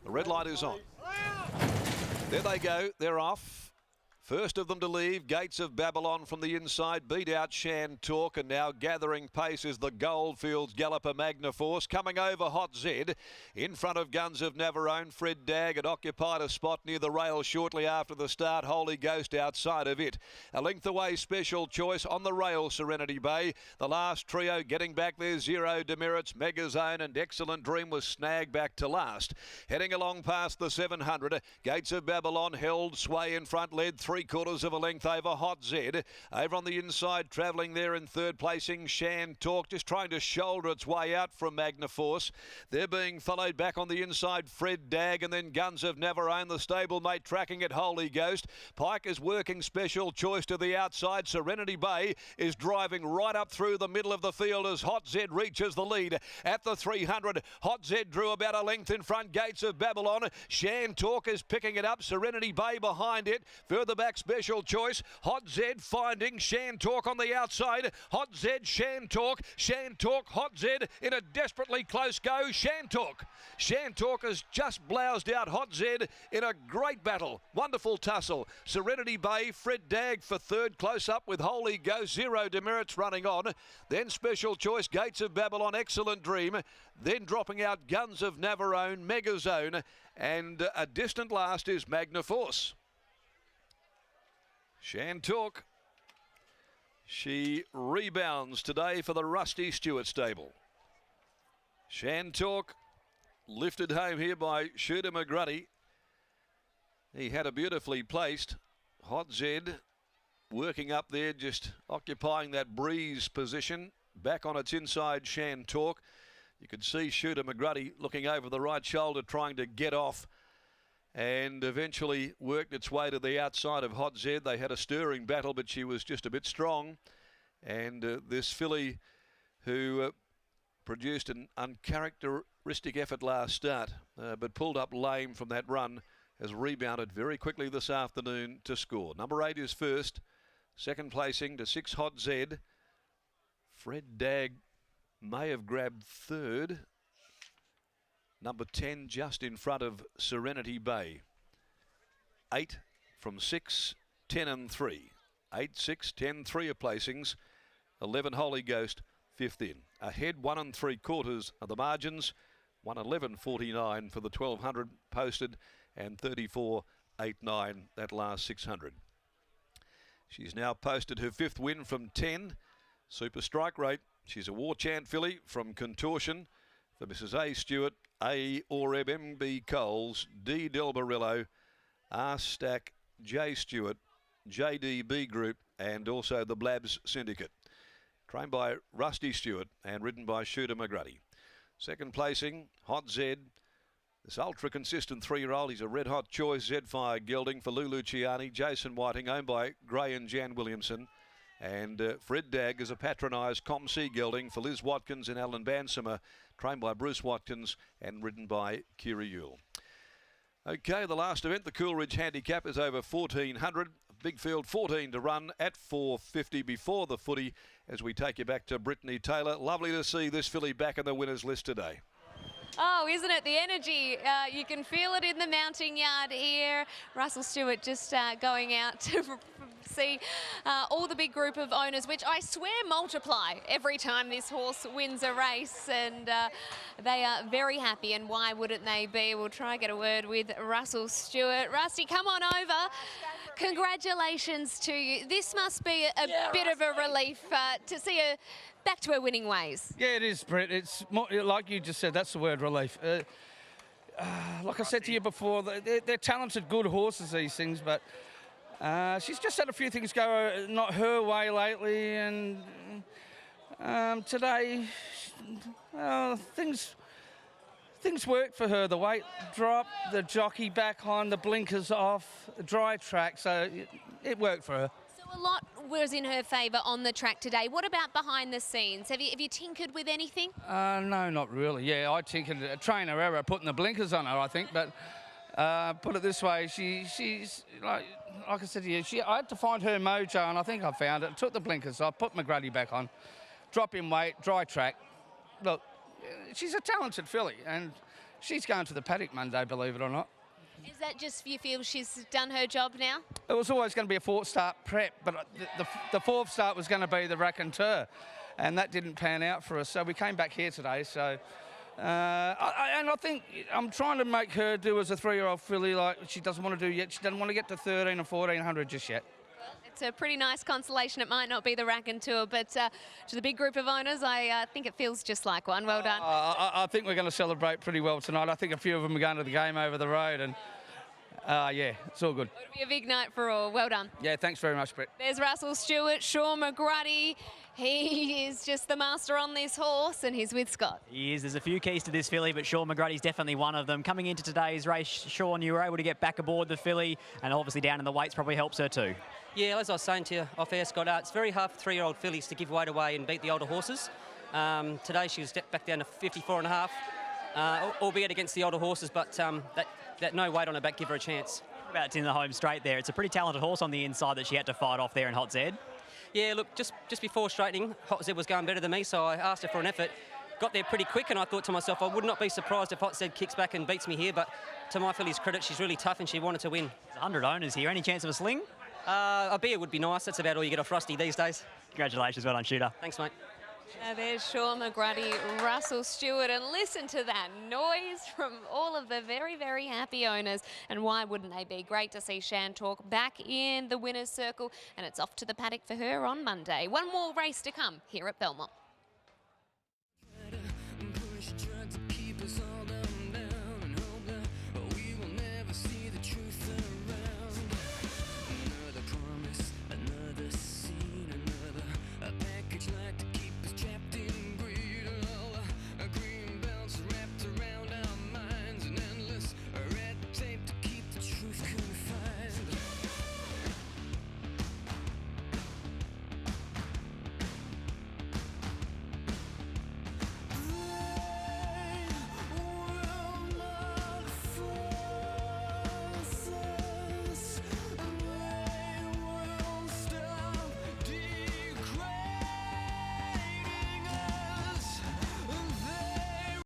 The red light is on. There they go. They're off. First of them to leave, Gates of Babylon from the inside, beat out Shan Talk, and now gathering pace is the Goldfields Galloper Magnaforce. Coming over Hot Zed, in front of Guns of Navarone, Fred Dagg had occupied a spot near the rail shortly after the start, Holy Ghost outside of it. A length away, Special Choice on the rail, Serenity Bay. The last trio getting back there, Zero Demerits, Megazone and Excellent Dream was snagged back to last. Heading along past the 700, Gates of Babylon held sway in front, led 3/4 of a length over Hot Zed. Over on the inside, travelling there in third placing, Shan Talk, just trying to shoulder its way out from Magnaforce. They're being followed back on the inside, Fred Dagg, and then Guns of Navarone, the stablemate tracking it, Holy Ghost. Pike is working Special Choice to the outside. Serenity Bay is driving right up through the middle of the field as Hot Zed reaches the lead. At the 300, Hot Zed drew about a length in front, Gates of Babylon. Shan Talk is picking it up, Serenity Bay behind it. Further back, Special Choice. Hot Zed finding Shan Talk on the outside. Hot Zed, Shan Talk, Hot Zed in a desperately close go. Shan Talk has just bloused out Hot Zed in a great battle. Wonderful tussle. Serenity Bay, Fred Dagg for third, close up with Holy Ghost. Zero Demerits running on. Then Special Choice, Gates of Babylon, Excellent Dream. Then dropping out Guns of Navarone, Megazone, and a distant last is Magnaforce. Shan Talk, she rebounds today for the Rusty Stewart stable. Shan Talk lifted home here by Shooter McGruddy. He had a beautifully placed Hot Zed working up there, just occupying that breeze position. Back on its inside, Shan Talk. You could see Shooter McGruddy looking over the right shoulder, trying to get off, and eventually worked its way to the outside of Hot Zed. They had a stirring battle, but she was just a bit strong. And this filly, who produced an uncharacteristic effort last start, but pulled up lame from that run, has rebounded very quickly this afternoon to score. Number 8 is first. Second placing to 6 Hot Zed. Fred Dagg may have grabbed third. Number 10 just in front of Serenity Bay. 8 from 6, 10 and 3. 8, 6, 10, 3 are placings. 11 Holy Ghost, 5th in. Ahead 1 3/4 of the margins. 1:11.49 for the 1200 posted, and 34.89 that last 600. She's now posted her 5th win from 10. Super strike rate. She's a War Chant filly from Contortion for Mrs. A. Stewart, A. Oreb, M.B. Coles, D. Delbarillo, R. Stack, J. Stewart, JDB Group, and also the Blabs Syndicate. Trained by Rusty Stewart and ridden by Shooter McGruddy. Second placing, Hot Zed. This ultra-consistent 3-year-old, he's a red-hot choice. Zedfire gelding for Lou Luciani, Jason Whiting, owned by Gray and Jan Williamson. And Fred Dagg is a patronised Com-C gelding for Liz Watkins and Alan Bansimer, trained by Bruce Watkins and ridden by Kira Yule. Okay, the last event, the Coolridge Handicap, is over 1,400. Big field, 14 to run at 450 before the footy as we take you back to Brittany Taylor. Lovely to see this filly back in the winners list today. Oh, isn't it? The energy, you can feel it in the mounting yard here. Russell Stewart just going out to see all the big group of owners, which I swear multiply every time this horse wins a race, and they are very happy, and why wouldn't they be? We'll try and get a word with Russell Stewart. Rusty, come on over. Congratulations to you. This must be a bit of a relief to see her back to her winning ways. Yeah, it is, Brett. It's more, like you just said, that's the word, relief. Like I said to you before, they're talented, good horses, these things, but she's just had a few things go not her way lately, and today, things worked for her. The weight drop, the jockey back on, the blinkers off, the dry track, so it worked for her. So a lot was in her favour on the track today. What about behind the scenes? Have you tinkered with anything? No, not really. Yeah, I tinkered a trainer error putting the blinkers on her, I think, but put it this way, she's like I said to you, I had to find her mojo, and I think I found it. Took the blinkers off, put McGruddy back on, drop in weight, dry track. Look, she's a talented filly, and she's going to the paddock Monday, believe it or not. Is that just you feel she's done her job now? It was always going to be a 4-start prep, but the 4th start was going to be the raconteur, and that didn't pan out for us. So we came back here today. So, and I think I'm trying to make her do as a 3-year-old filly like she doesn't want to do yet. She doesn't want to get to 13 or 1400 just yet. It's a pretty nice consolation. It might not be the raconteur, but to the big group of owners, I think it feels just like one. Well done. I think we're going to celebrate pretty well tonight. I think a few of them are going to the game over the road, and yeah, it's all good. It'll be a big night for all. Well done. Yeah, thanks very much, Brett. There's Russell Stewart, Sean McGruddy. He is just the master on this horse, and he's with Scott. He is. There's a few keys to this filly, but Sean McGruddy's definitely one of them. Coming into today's race, Sean, you were able to get back aboard the filly, and obviously down in the weights probably helps her too. Yeah, as I was saying to you off air, Scott, it's very hard for 3-year-old fillies to give weight away and beat the older horses. Today she was stepped back down to 54.5, albeit against the older horses, but that no weight on her back give her a chance. About it's in the home straight there. It's a pretty talented horse on the inside that she had to fight off there in Hot Zed. Yeah, look, just before straightening, Hot Zed was going better than me, so I asked her for an effort. Got there pretty quick, and I thought to myself, I would not be surprised if Hot Zed kicks back and beats me here, but to my filly's credit, she's really tough and she wanted to win. There's 100 owners here. Any chance of a sling? A beer would be nice. That's about all you get off Rusty these days. Congratulations, well done, shooter. Thanks, mate. There's Sean McGruddy, Russell Stewart, and listen to that noise from all of the very, very happy owners. And why wouldn't they be? Great to see Shan Talk back in the winner's circle, and it's off to the paddock for her on Monday. One more race to come here at Belmont.